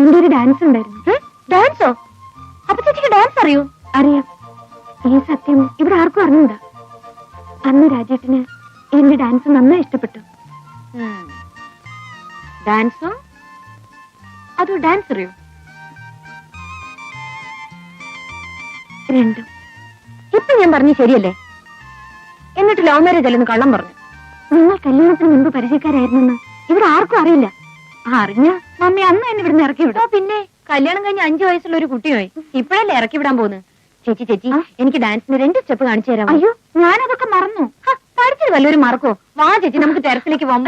ഇവിടെ ഒരു ഡാൻസ് ഉണ്ടായിരുന്നു. ഡാൻസോ? അപ്പൊ ചേച്ചിക്ക് ഡാൻസ് അറിയോ? അറിയാം. ഈ സത്യം ഇവിടെ ആർക്കും അറിഞ്ഞൂടാ. അന്ന് രാജേട്ടന് എന്റെ ഡാൻസ് നന്നായി ഇഷ്ടപ്പെട്ടു. ഡാൻസോ അതോ ഡാൻസ് അറിയോ? രണ്ടും. ഇപ്പൊ ഞാൻ പറഞ്ഞു ശരിയല്ലേ? എന്നിട്ട് ലവ് മാരേജ് അല്ലെന്ന് കള്ളം പറഞ്ഞു. നിങ്ങൾ കല്യാണത്തിന് മുൻപ് പരിചയക്കാരായിരുന്നെന്ന് ഇവിടെ ആർക്കും അറിയില്ല. അറിഞ്ഞ മമ്മി അന്ന് എന്നെ ഇവിടുന്ന് ഇറക്കി വിടും. പിന്നെ കല്യാണം കഴിഞ്ഞ് 5 വയസ്സുള്ള ഒരു കുട്ടിയായി ഇപ്പോഴല്ലേ ഇറക്കി വിടാൻ പോകുന്നത്. ചേച്ചി ചേച്ചി എനിക്ക് ഡാൻസിന് 2 സ്റ്റെപ്പ് കാണിച്ചു തരാം. അയ്യോ ഞാനതൊക്കെ മറന്നു. പഠിച്ചത് വല്ലവരും മറക്കോ? വാ ചേച്ചി നമുക്ക് ടെറസിലേക്ക് പോവാം.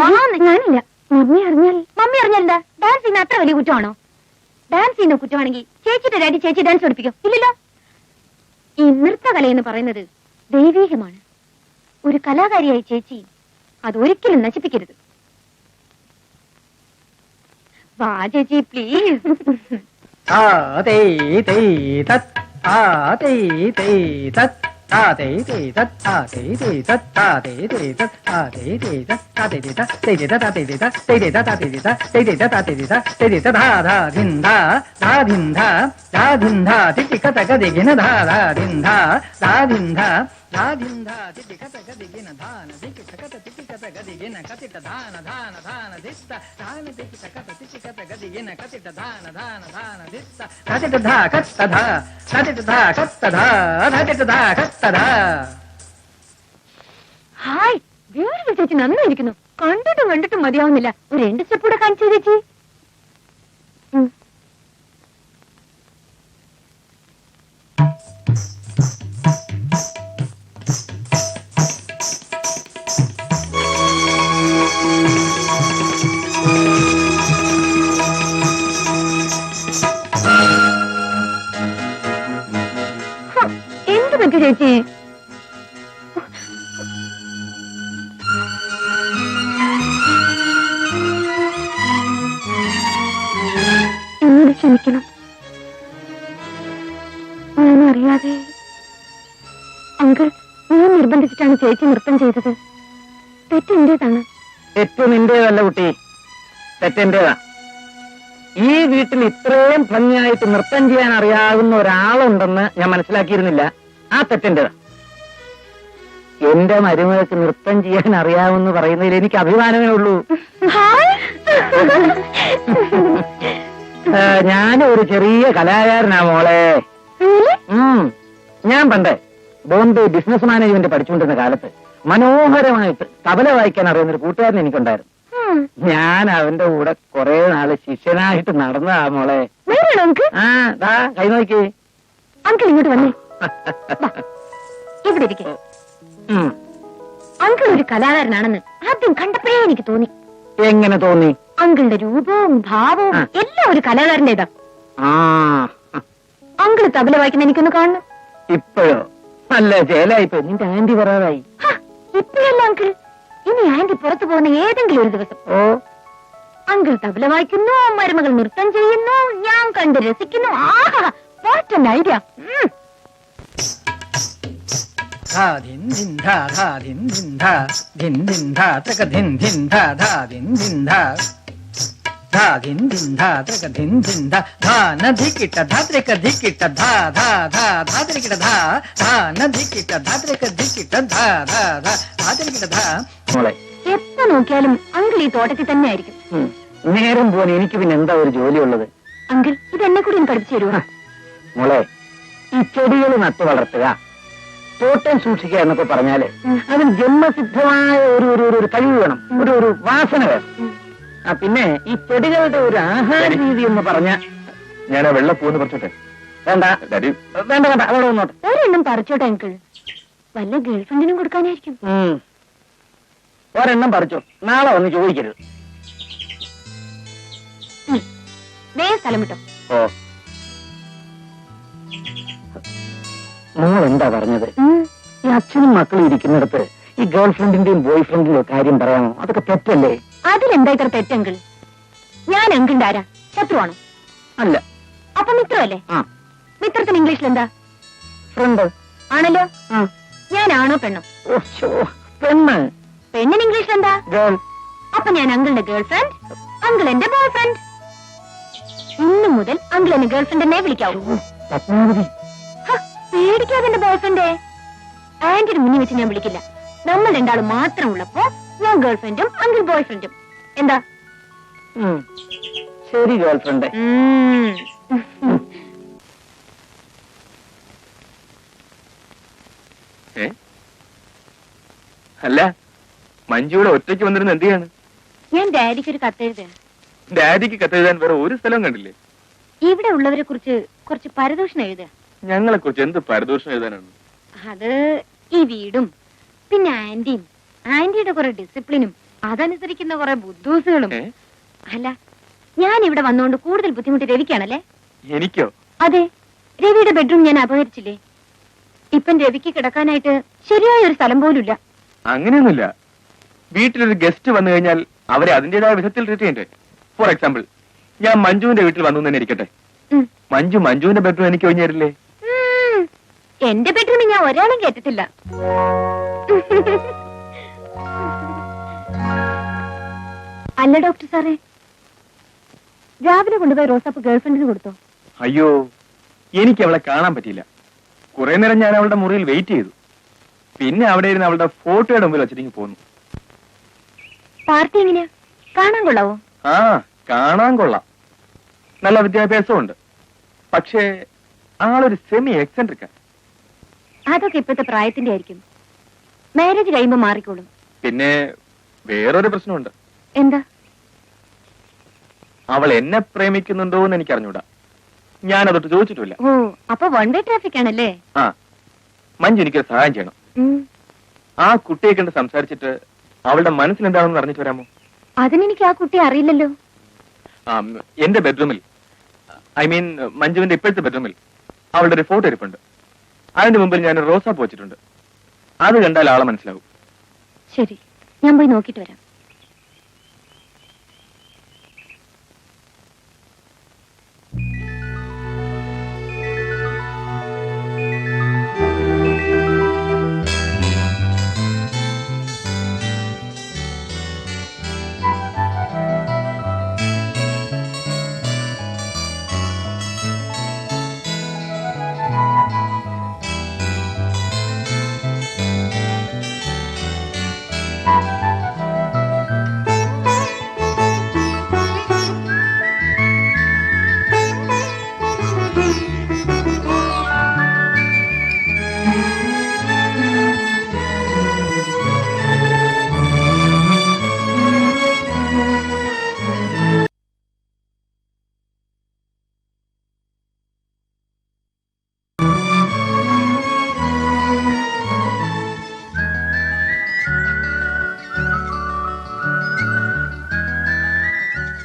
ഞാനില്ല. മമ്മി അറിഞ്ഞല്ല. ഡാൻസ് ചെയ്യുന്ന അത്ര വലിയ കുറ്റമാണോ? ഡാൻസ് ചെയ്യുന്ന കുറ്റമാണെങ്കിൽ ചേച്ചിയുടെ ഡാഡി ചേച്ചി ഡാൻസ് പഠിപ്പിക്കും ഇല്ലല്ലോ. ഈ നൃത്തകല എന്ന് പറയുന്നത് ദൈവീകമാണ്. ഒരു കലാകാരിയായി ചേച്ചി അത് ഒരിക്കലും നശിപ്പിക്കരുത്. വാ ചേച്ചി പ്ലീസ്. ഹായ് ബ്യൂട്ടിഫുൾ ചേച്ചി, നന്നായിരിക്കുന്നു. കണ്ടിട്ടും മതിയാവുന്നില്ല. ഒരു 2 സ്റ്റെപ്പ് കൂടെ കാണിച്ചു ചേച്ചി. എന്ത് പറ്റി ചേച്ചി? എന്നോട് ക്ഷമിക്കണം. ഞാനറിയാതെ അങ്കിൾ ഞാൻ നിർബന്ധിച്ചിട്ടാണ് ചേച്ചി നൃത്തം ചെയ്തത്. തെറ്റെന്റേതാണ്. തെറ്റ് നിന്റേതല്ല കുട്ടി, തെറ്റെന്റേതാ. ഈ വീട്ടിൽ ഇത്രയും ഭംഗിയായിട്ട് നൃത്തം ചെയ്യാൻ അറിയാവുന്ന ഒരാളുണ്ടെന്ന് ഞാൻ മനസ്സിലാക്കിയിരുന്നില്ല. ആ തെറ്റെന്റേതാ. എന്റെ മരുമകൾക്ക് നൃത്തം ചെയ്യാൻ അറിയാമെന്ന് പറയുന്നതിൽ എനിക്ക് അഭിമാനമേ ഉള്ളൂ. ഞാനൊരു ചെറിയ കലാകാരനാ മോളെ. ഞാൻ പണ്ട് ബോംബെ ബിസിനസ് മാനേജ്മെന്റ് പഠിച്ചുകൊണ്ടിരുന്ന കാലത്ത് മനോഹരമായിട്ട് തബല വായിക്കാൻ അറിയുന്ന ഒരു കൂട്ടുകാരൻ എനിക്കുണ്ടായിരുന്നു. ഞാൻ അവന്റെ കൂടെ കുറെ നാള് ശിഷ്യനായിട്ട് നടന്നതാ മോളെ. കൈ നോക്കി. അങ്കിൾ ഇങ്ങോട്ട് വന്നേ. ഇവിടെ ഇരിക്കെ. അങ്കിൾ ഒരു കലാകാരനാണെന്ന് ആദ്യം കണ്ടപ്പോഴേ എനിക്ക് തോന്നി. എങ്ങനെ തോന്നി? അങ്കിളുടെ രൂപവും ഭാവവും എല്ലാം ഒരു കലാകാരന്റേതാ. അങ്കിൾ തബല വായിക്കുന്ന എനിക്കൊന്ന് കാണണം. ഇപ്പോഴോ? നല്ല ചേലായിപ്പോ. നിന്റെ ആന്റി പറയാറായി. ഇപ്പോഴല്ല അങ്കിൾ, ഇനി ആന്റി പുറത്തു പോകുന്ന ഏതെങ്കിലും ഒരു ദിവസം. അങ്കിൾ തബല വായിക്കുന്നു, മരുമകൾ നൃത്തം ചെയ്യുന്നു, ഞാൻ കണ്ട് രസിക്കുന്നു. ആഹാ, വാട്ട് ആൻ ഐഡിയ. എപ്പോ നോക്കിയാലും അങ്കിൾ ഈ തോട്ടത്തിൽ തന്നെ ആയിരിക്കും. നേരം പോലെ എനിക്ക് പിന്നെ എന്താ ഒരു ജോലി ഉള്ളത്? അങ്കിൾ ഇത് എന്നെ കൂടി പഠിപ്പിച്ചു തരുമോ? മോളെ, ഈ ചെടികൾ നട്ടു വളർത്തുക, തോട്ടം സൂക്ഷിക്കുക എന്നൊക്കെ പറഞ്ഞാല് അതിന് ജന്മസിദ്ധമായ ഒരു കഴിവ് വേണം, ഒരു വാസന വേണം. പിന്നെ ഈ ചെടികളുടെ ഒരു ആഹാര രീതി എന്ന് പറഞ്ഞ ഞാൻ വെള്ളപ്പൂന്ന് പറിച്ചോട്ടെ. വേണ്ട വേണ്ട വേണ്ട, അവിടെ വന്നോട്ടെ. ഒരെണ്ണം പറിച്ചോട്ടെ അങ്കിൾ, വല്ല ഗേൾഫ്രണ്ടിനും കൊടുക്കാനായിരിക്കും. ഒരെണ്ണം പറിച്ചോ, നാളെ വന്ന് ചോദിക്കരുത്. സ്ഥലം വിട്ടോ. ഓ, മോൾ എന്താ പറഞ്ഞത്? ഈ അച്ഛനും മക്കളും ഇരിക്കുന്നിടത്ത് ഈ ഗേൾഫ്രണ്ടിന്റെയും ബോയ് ഫ്രണ്ടിന്റെയും കാര്യം പറയാമോ? അതൊക്കെ തെറ്റല്ലേ? അതിലെന്താ ഇത്ര തെറ്റങ്കിൾ? ഞാൻ അങ്കിളിന്റെ ആരാ? ശത്രുവാണോ? അല്ല. അപ്പൊ മിത്രമല്ലേ? മിത്രത്തിന് ഇംഗ്ലീഷിൽ എന്താ? ഫ്രണ്ട് ആണല്ലോ. ഞാനാണോ പെണ്ണോ? പെണ്ണ്. പെണ്ണിന് ഇംഗ്ലീഷിൽ എന്താ? ഗേൾ. അപ്പൊ ഞാൻ അങ്കിളിന്റെ ഗേൾ ഫ്രണ്ട്, അങ്കിൾ എന്റെ ബോയ് ഫ്രണ്ട്. ഇന്നു മുതൽ അങ്കിൾ എന്നെ ഗേൾഫ്രണ്ടിനെ വിളിക്കാവൂ. പത്മാവതി, പേടിക്കാതെ എന്റെ ബോയ്ഫ്രണ്ടേ. ആന്റിയുടെ മുന്നിൽ വെച്ച് ഞാൻ വിളിക്കില്ല. നമ്മൾ രണ്ടാളും മാത്രം ഉള്ളപ്പോ ഞാൻ ഗേൾഫ്രണ്ടും അങ്കിൾ ബോയ്ഫ്രണ്ടും. എന്താ? ശരി ഗേൾഫ്രണ്ട്. അല്ല, മഞ്ജുവിടെ ഒറ്റയ്ക്ക് വന്നിരുന്ന എന്ത് ചെയ്യാണ്? ഞാൻ ഡാഡിക്ക് ഒരു കത്തെഴുത. ഡാഡിക്ക് കത്തെഴുതാൻ വേറെ ഒരു സ്ഥലവും കണ്ടില്ലേ? ഇവിടെ ഉള്ളവരെ കുറിച്ച് കുറച്ച് പരദൂഷണം എഴുതുക. ഞങ്ങളെ കുറിച്ച് എന്ത് പരദൂഷണം എഴുതാനാണ്? അത് ഈ വീടും പിന്നെ ആന്റിയും ആന്റിയുടെ കുറെ ഡിസിപ്ലിനും അതനുസരിക്കുന്ന കുറെ ബുദ്ധൂസുകളും. അല്ല, ഞാൻ ഇവിടെ വന്നുകൊണ്ട് കൂടുതൽ ബുദ്ധിമുട്ട് രവിക്കാണല്ലേ? എനിക്കോ? അതെ, രവിയുടെ ബെഡ്റൂം ഞാൻ അപഹരിച്ചില്ലേ? ഇപ്പം രവിക്ക് കിടക്കാനായിട്ട് ശരിയായ ഒരു സ്ഥലം പോലുമില്ല. അങ്ങനെയൊന്നുമില്ല. വീട്ടിലൊരു ഗസ്റ്റ് വന്നു കഴിഞ്ഞാൽ അവരെ അതിന്റേതായ വിധത്തിൽ ട്രീറ്റ് ചെയ്യണ്ടേ? ഫോർ എക്സാമ്പിൾ, ഞാൻ മഞ്ജുവിന്റെ വീട്ടിൽ വന്നു തന്നെ ഇരിക്കട്ടെ. മഞ്ജുവിന്റെ ബെഡ്റൂം എനിക്ക് ഒഴിഞ്ഞു തരില്ലേ? എന്റെ ബെഡ്റൂമിൽ ഞാൻ ഒരാളും കേട്ടിട്ടില്ല. അല്ല ഡോക്ടർ സാറേ, രാവിലെ കൊണ്ടുപോയി റോസാപ്പ് ഗേൾഫ്രണ്ടിന് കൊടുത്തോ? അയ്യോ, എനിക്ക് അവളെ കാണാൻ പറ്റിയില്ല. കുറെ നേരം ഞാൻ അവളുടെ മുറിയിൽ വെയിറ്റ് ചെയ്തു. പിന്നെ അവിടെ ഇരുന്ന് അവളുടെ ഫോട്ടോയുടെ മുമ്പിൽ വെച്ചിട്ട് പോന്നു. പാർട്ടി എങ്ങനെയാ? കാണാൻ കൊള്ളാവോ? ആ, കാണാൻ കൊള്ളാം. നല്ല വിദ്യാഭ്യാസമുണ്ട്. പക്ഷേ ആളൊരു സെമി എക്സെൻട്രിക്കാ. അതൊക്കെ ഇപ്പോഴത്തെ പ്രായത്തിന്റെ ആയിരിക്കും. മാരേജ് കഴിയുമ്പോ മാറിക്കോളും. പിന്നെ വേറൊരു പ്രശ്നമുണ്ട്. എന്താ? അവൾ എന്നെ പ്രേമിക്കുന്നുണ്ടോ എന്ന് എനിക്ക് അറിഞ്ഞൂടാ. ഞാൻ അതൊട്ട് ചോദിച്ചിട്ടില്ല. ഓ, അപ്പൊ വൺ വേ ട്രാഫിക് ആണല്ലേ? ആ, മഞ്ജു എനിക്കൊരു സഹായം ചെയ്യണം. ആ കുട്ടിയെ കണ്ട് സംസാരിച്ചിട്ട് അവളുടെ മനസ്സിലെന്താണെന്ന് അറിഞ്ഞിട്ട് വരാമോ? അതിനെനിക്ക് ആ കുട്ടിയെ അറിയില്ലല്ലോ. എന്റെ ബെഡ്റൂമിൽ, ഐ മീൻ മഞ്ജുവിന്റെ ഇപ്പോഴത്തെ ബെഡ്റൂമിൽ അവളുടെ ഒരു ഫോട്ടോ ഇരിപ്പുണ്ട്. അതിന്റെ മുമ്പിൽ ഞാൻ റോസാപ്പ് വെച്ചിട്ടുണ്ട്. അത് കണ്ടാൽ ആളെ മനസ്സിലാവും. ശരി, ഞാൻ പോയി നോക്കിട്ട് വരാം.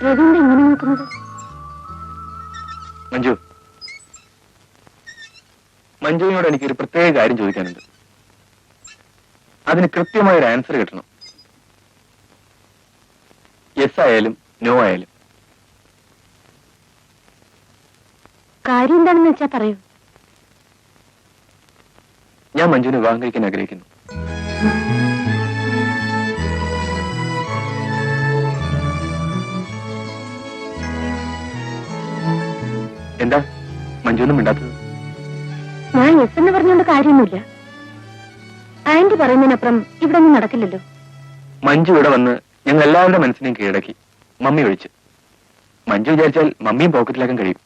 രവിന്റെ എങ്ങനെ നോക്കുന്നത്? മഞ്ജു, മഞ്ജുവിനോട് എനിക്കൊരു പ്രത്യേക കാര്യം ചോദിക്കാനുണ്ട്. അതിന് കൃത്യമായൊരു ആൻസർ കിട്ടണം. യെസ് ആയാലും നോ ആയാലും. കാര്യം എന്താണെന്ന് വെച്ചാ പറയൂ. ഞാൻ മഞ്ജുവിനെ വിവാഹം കഴിക്കാൻ ആഗ്രഹിക്കുന്നു. എന്താ മഞ്ജുവിനും മിണ്ടാത്തത്? ഞാൻ യെസ് എന്ന് പറഞ്ഞുകൊണ്ട് കാര്യമൊന്നുമില്ല. ആന്റി പറയുന്നതിനപ്പുറം ഇവിടെ ഒന്നും നടക്കില്ലല്ലോ. മഞ്ജു ഇവിടെ വന്ന് ഞങ്ങൾ എല്ലാവരുടെ മനസ്സിനെയും കീഴടക്കി, മമ്മി ഒഴിച്ച്. മഞ്ജു വിചാരിച്ചാൽ മമ്മിയും പോക്കറ്റിലാക്കാൻ കഴിയും.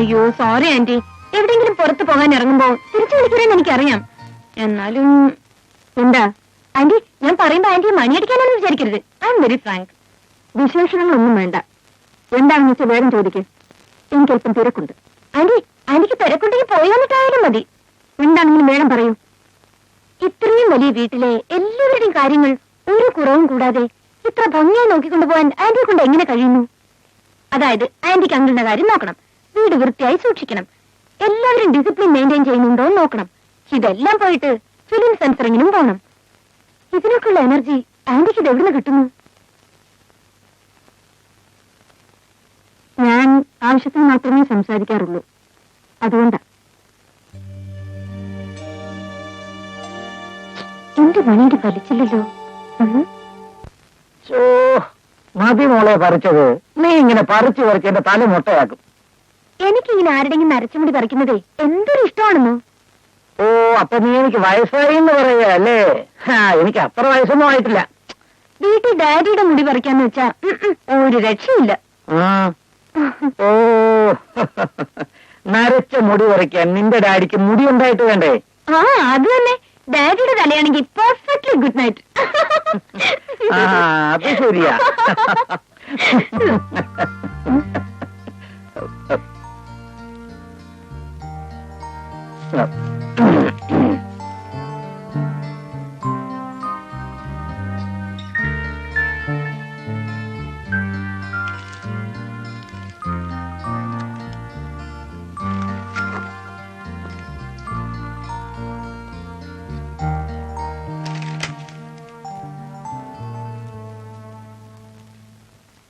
അയ്യോ സോറി ആന്റി, എവിടെയെങ്കിലും പുറത്തു പോകാൻ ഇറങ്ങുമ്പോ തിരിച്ചു വിളിക്കണമെന്ന് എനിക്കറിയാം. എന്നാലും എന്താ ആന്റി, ഞാൻ പറയുമ്പോ ആന്റി മണിയടിക്കാനാണെന്ന് വിചാരിക്കരുത്. I am very frank. വിശേഷണങ്ങളൊന്നും വേണ്ട. എന്താണെന്ന് വെച്ചാൽ വേഗം ചോദിക്കും. എനിക്ക് അല്പം തിരക്കുണ്ട്. ആന്റി, ആന്റിക്ക് തിരക്കുണ്ടെങ്കിൽ പോയി വന്നിട്ടായാലും മതി. എന്താണെങ്കിലും വേഗം പറയൂ. ഇത്രയും വലിയ വീട്ടിലെ എല്ലാവരുടെയും കാര്യങ്ങൾ ഒരു കുറവും കൂടാതെ ഇത്ര ഭംഗിയായി നോക്കിക്കൊണ്ടുപോകാൻ ആന്റിയെ കൊണ്ട് എങ്ങനെ കഴിയുന്നു? അതായത് ആന്റിക്ക് അങ്കിളുടെ കാര്യം നോക്കണം, വീട് വൃത്തിയായി സൂക്ഷിക്കണം, എല്ലാവരും ഡിസിപ്ലിൻ മെയിൻറ്റെയിൻ ചെയ്യുന്നുണ്ടോ എന്ന് നോക്കണം. ഇതെല്ലാം പോയിട്ട് ഫിലിം സെൻസറിങ്ങിനും പോകണം. ഇതിനൊക്കെയുള്ള എനർജി ആന്റിക്ക് ഇത് എവിടുന്ന് കിട്ടുന്നു? ഞാൻ ആവശ്യത്തിന് മാത്രമേ സംസാരിക്കാറുള്ളൂ, അതുകൊണ്ടാ. എന്റെ മണിയുടെ വലിച്ചില്ലല്ലോ. മതി മോളെ പറിച്ചത്. നീ ഇങ്ങനെ പറിച്ചു പറിച്ച് എന്റെ തല മുട്ടയാക്കും. എനിക്കിങ്ങനെ ആരുടെങ്കിലും നരച്ചുമുടി പറിക്കുന്നതേ എന്തൊരു ഇഷ്ടമാണെന്നോ. ഓ, അപ്പൊ നീ എനിക്ക് വയസ്സായി എന്ന് പറയുക അല്ലേ? എനിക്ക് അത്ര വയസ്സൊന്നും ആയിട്ടില്ല. വീട്ടിൽ ഡാഡിയുടെ മുടി പറിക്കാന്ന് വെച്ചാ ഒരു രക്ഷയില്ല. ഓ, നരച്ച മുടി പറിക്കാൻ നിന്റെ ഡാഡിക്ക് മുടി ഉണ്ടായിട്ട് വേണ്ടേ? ആ, അത് തന്നെ. ഡാഡിയുടെ തലയാണെങ്കിൽ പെർഫെക്റ്റ്ലി ഗുഡ് നൈറ്റ്. അത് ശരിയാ.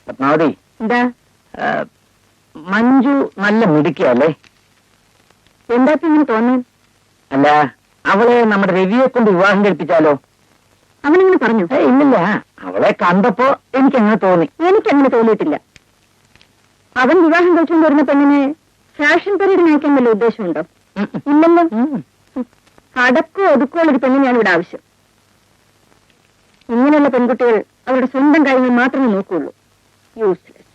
പത്മാവതി, എന്താ മഞ്ജു നല്ല മിടുക്കിയല്ലേ? എന്താ ഇങ്ങനെ തോന്നാൻ? അല്ല, അവളെ നമ്മുടെ രവിയെ കൊണ്ട് വിവാഹം കഴിപ്പിച്ചാലോ? അവനിങ്ങനെ പറഞ്ഞു? ഇല്ലില്ല, അവളെ കണ്ടപ്പോ എനിക്കങ്ങനെ തോന്നി. എനിക്കങ്ങനെ തോന്നിയിട്ടില്ല. അവൻ വിവാഹം കഴിച്ചുകൊണ്ട് വരുന്ന പെണ്ണിനെ ഫാഷൻ പീരീഡിന് അയക്കാൻ വല്ല ഉദ്ദേശമുണ്ടോ? ഇല്ലല്ലോ. അടക്കോ ഒതുക്കോ ഒരു പെണ്ണിനെയാണ് ഇവിടെ ആവശ്യം. ഇങ്ങനെയുള്ള പെൺകുട്ടികൾ അവരുടെ സ്വന്തം കാര്യങ്ങൾ മാത്രമേ നോക്കുകയുള്ളൂ. യൂസ്ലെസ്.